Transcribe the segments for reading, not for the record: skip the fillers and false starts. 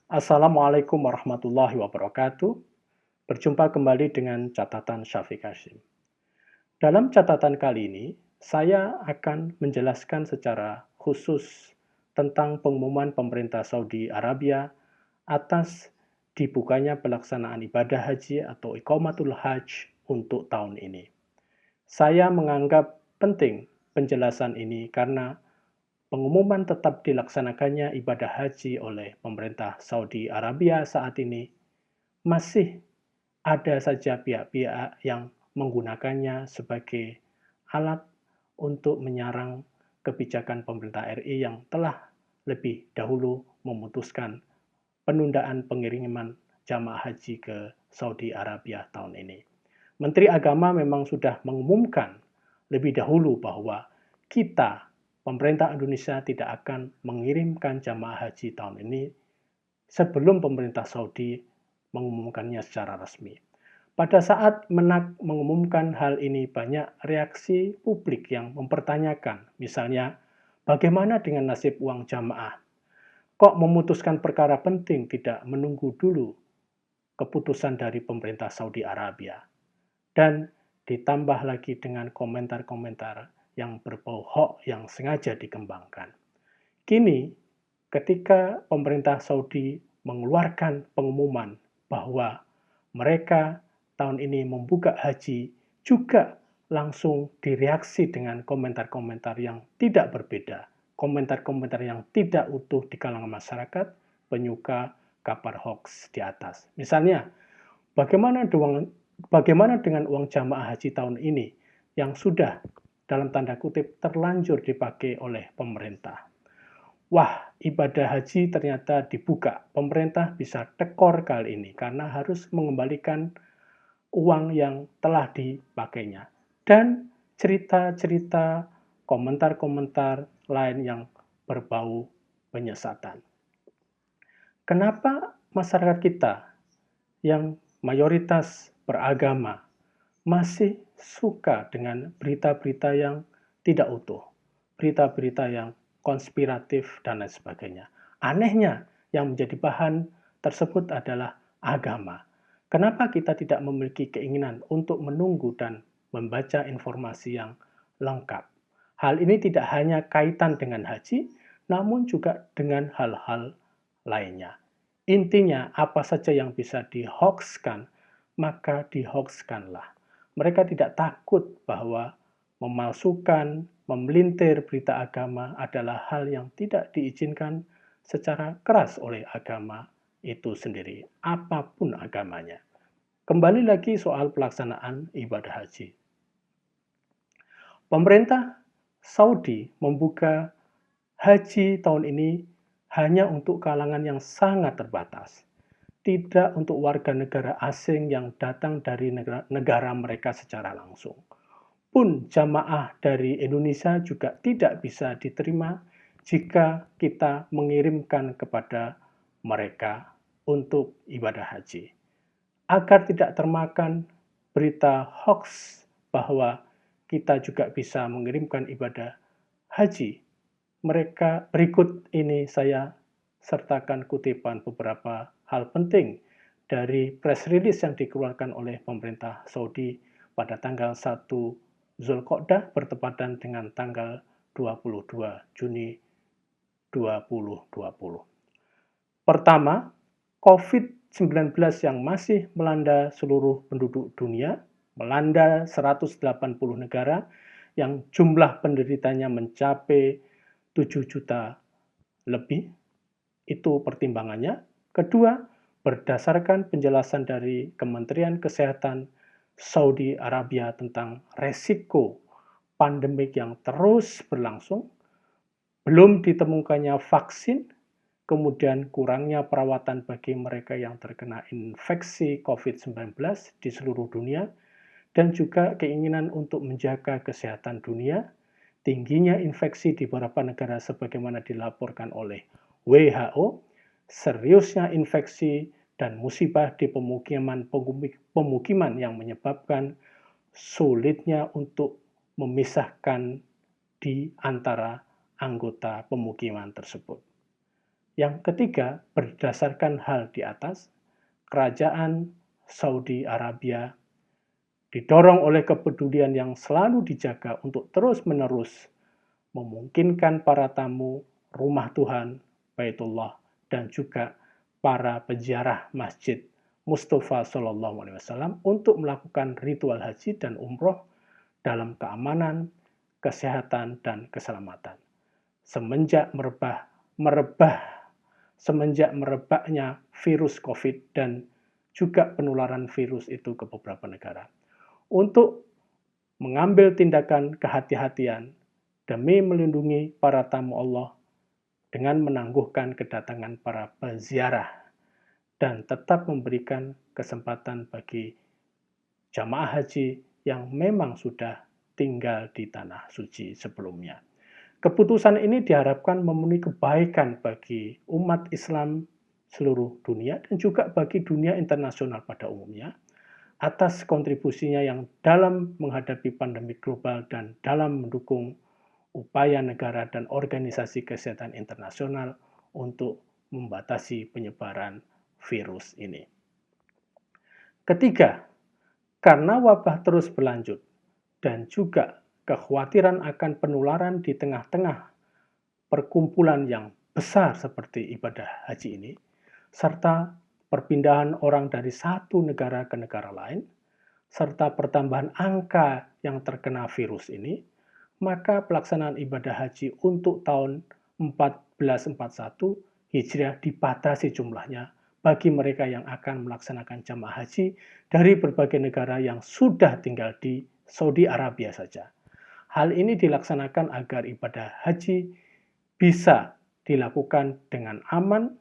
Assalamualaikum warahmatullahi wabarakatuh. Berjumpa kembali dengan catatan Syafiq Hashim. Dalam catatan kali ini, saya akan menjelaskan secara khusus tentang pengumuman pemerintah Saudi Arabia atas dibukanya pelaksanaan ibadah haji atau Iqamatul Hajj untuk tahun ini. Saya menganggap penting penjelasan ini karena pengumuman tetap dilaksanakannya ibadah haji oleh pemerintah Saudi Arabia saat ini masih ada saja pihak-pihak yang menggunakannya sebagai alat untuk menyerang kebijakan pemerintah RI yang telah lebih dahulu memutuskan penundaan pengiriman jamaah haji ke Saudi Arabia tahun ini. Menteri Agama memang sudah mengumumkan lebih dahulu bahwa kita, pemerintah Indonesia, tidak akan mengirimkan jamaah haji tahun ini sebelum pemerintah Saudi mengumumkannya secara resmi. Pada saat Menak mengumumkan hal ini, banyak reaksi publik yang mempertanyakan, misalnya, bagaimana dengan nasib uang jamaah? Kok memutuskan perkara penting tidak menunggu dulu keputusan dari pemerintah Saudi Arabia? Dan ditambah lagi dengan komentar-komentar yang berbau hoax yang sengaja dikembangkan. Kini, ketika pemerintah Saudi mengeluarkan pengumuman bahwa mereka tahun ini membuka haji, juga langsung direaksi dengan komentar-komentar yang tidak berbeda, komentar-komentar yang tidak utuh di kalangan masyarakat penyuka kabar hoax di atas. Misalnya, bagaimana dengan uang jamaah haji tahun ini yang sudah dalam tanda kutip terlanjur dipakai oleh pemerintah? Wah, ibadah haji ternyata dibuka. Pemerintah bisa tekor kali ini karena harus mengembalikan uang yang telah dipakainya. Dan cerita-cerita, komentar-komentar lain yang berbau penyesatan. Kenapa masyarakat kita yang mayoritas beragama masih suka dengan berita-berita yang tidak utuh, berita-berita yang konspiratif, dan lain sebagainya? Anehnya, yang menjadi bahan tersebut adalah agama. Kenapa kita tidak memiliki keinginan untuk menunggu dan membaca informasi yang lengkap? Hal ini tidak hanya kaitan dengan haji, namun juga dengan hal-hal lainnya. Intinya, apa saja yang bisa dihoaxkan, maka dihoaxkanlah. Mereka tidak takut bahwa memalsukan, memelintir berita agama adalah hal yang tidak diizinkan secara keras oleh agama itu sendiri, apapun agamanya. Kembali lagi soal pelaksanaan ibadah haji. Pemerintah Saudi membuka haji tahun ini hanya untuk kalangan yang sangat terbatas, tidak untuk warga negara asing yang datang dari negara mereka secara langsung. Pun jamaah dari Indonesia juga tidak bisa diterima jika kita mengirimkan kepada mereka untuk ibadah haji. Agar tidak termakan berita hoax bahwa kita juga bisa mengirimkan ibadah haji, berikut ini saya sertakan kutipan beberapa hal penting dari press release yang dikeluarkan oleh pemerintah Saudi pada tanggal 1 Zulqa'dah bertepatan dengan tanggal 22 Juni 2020. Pertama, COVID-19 yang masih melanda seluruh penduduk dunia, melanda 180 negara yang jumlah penderitanya mencapai 7 juta lebih. Itu pertimbangannya. Kedua, berdasarkan penjelasan dari Kementerian Kesehatan Saudi Arabia tentang resiko pandemik yang terus berlangsung, belum ditemukannya vaksin, kemudian kurangnya perawatan bagi mereka yang terkena infeksi COVID-19 di seluruh dunia, dan juga keinginan untuk menjaga kesehatan dunia, tingginya infeksi di beberapa negara sebagaimana dilaporkan oleh WHO, seriusnya infeksi dan musibah di pemukiman yang menyebabkan sulitnya untuk memisahkan di antara anggota pemukiman tersebut. Yang ketiga, berdasarkan hal di atas, kerajaan Saudi Arabia didorong oleh kepedulian yang selalu dijaga untuk terus-menerus memungkinkan para tamu rumah Tuhan, Baitullah, dan juga para peziarah Masjid Mustafa Shallallahu Alaihi Wasallam untuk melakukan ritual haji dan umroh dalam keamanan, kesehatan, dan keselamatan. Semenjak merebaknya virus COVID dan juga penularan virus itu ke beberapa negara. Untuk mengambil tindakan kehati-hatian demi melindungi para tamu Allah dengan menangguhkan kedatangan para peziarah dan tetap memberikan kesempatan bagi jamaah haji yang memang sudah tinggal di tanah suci sebelumnya. Keputusan ini diharapkan memenuhi kebaikan bagi umat Islam seluruh dunia dan juga bagi dunia internasional pada umumnya atas kontribusinya yang dalam menghadapi pandemi global dan dalam mendukung upaya negara dan organisasi kesehatan internasional untuk membatasi penyebaran virus ini. Ketiga, karena wabah terus berlanjut dan juga kekhawatiran akan penularan di tengah-tengah perkumpulan yang besar seperti ibadah haji ini, serta perpindahan orang dari satu negara ke negara lain, serta pertambahan angka yang terkena virus ini, maka pelaksanaan ibadah haji untuk tahun 1441 Hijriah dibatasi jumlahnya bagi mereka yang akan melaksanakan jamaah haji dari berbagai negara yang sudah tinggal di Saudi Arabia saja. Hal ini dilaksanakan agar ibadah haji bisa dilakukan dengan aman,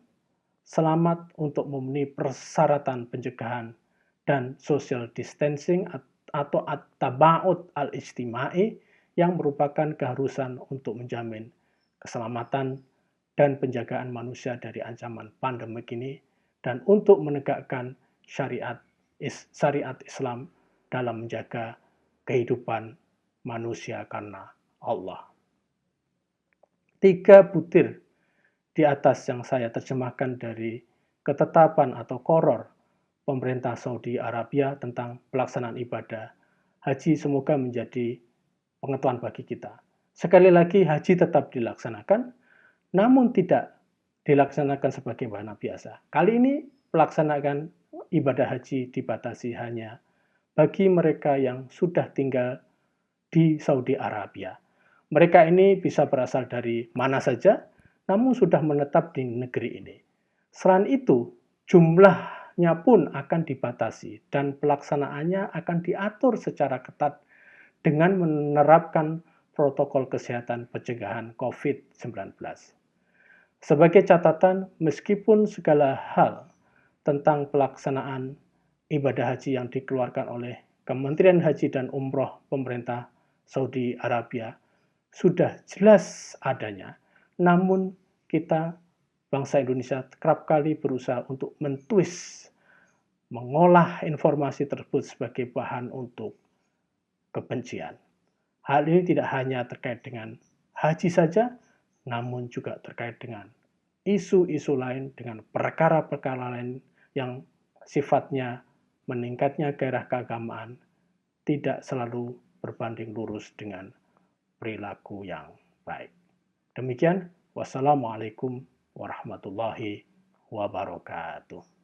selamat untuk memenuhi persyaratan pencegahan dan social distancing atau at-taba'ud al-ijtimai yang merupakan keharusan untuk menjamin keselamatan dan penjagaan manusia dari ancaman pandemik ini dan untuk menegakkan syariat Islam dalam menjaga kehidupan manusia karena Allah. 3 butir di atas yang saya terjemahkan dari ketetapan atau qoror pemerintah Saudi Arabia tentang pelaksanaan ibadah haji semoga menjadi pengetahuan bagi kita. Sekali lagi, haji tetap dilaksanakan, namun tidak dilaksanakan sebagaimana biasa. Kali ini pelaksanaan ibadah haji dibatasi hanya bagi mereka yang sudah tinggal di Saudi Arabia. Mereka ini bisa berasal dari mana saja, namun sudah menetap di negeri ini. Selain itu, jumlahnya pun akan dibatasi dan pelaksanaannya akan diatur secara ketat dengan menerapkan protokol kesehatan pencegahan COVID-19. Sebagai catatan, meskipun segala hal tentang pelaksanaan ibadah haji yang dikeluarkan oleh Kementerian Haji dan Umroh pemerintah Saudi Arabia sudah jelas adanya, namun kita bangsa Indonesia kerap kali berusaha untuk mentwist, mengolah informasi tersebut sebagai bahan untuk kebencian. Hal ini tidak hanya terkait dengan haji saja, namun juga terkait dengan isu-isu lain, dengan perkara-perkara lain yang sifatnya meningkatnya gairah keagamaan tidak selalu berbanding lurus dengan perilaku yang baik. Demikian, wassalamualaikum warahmatullahi wabarakatuh.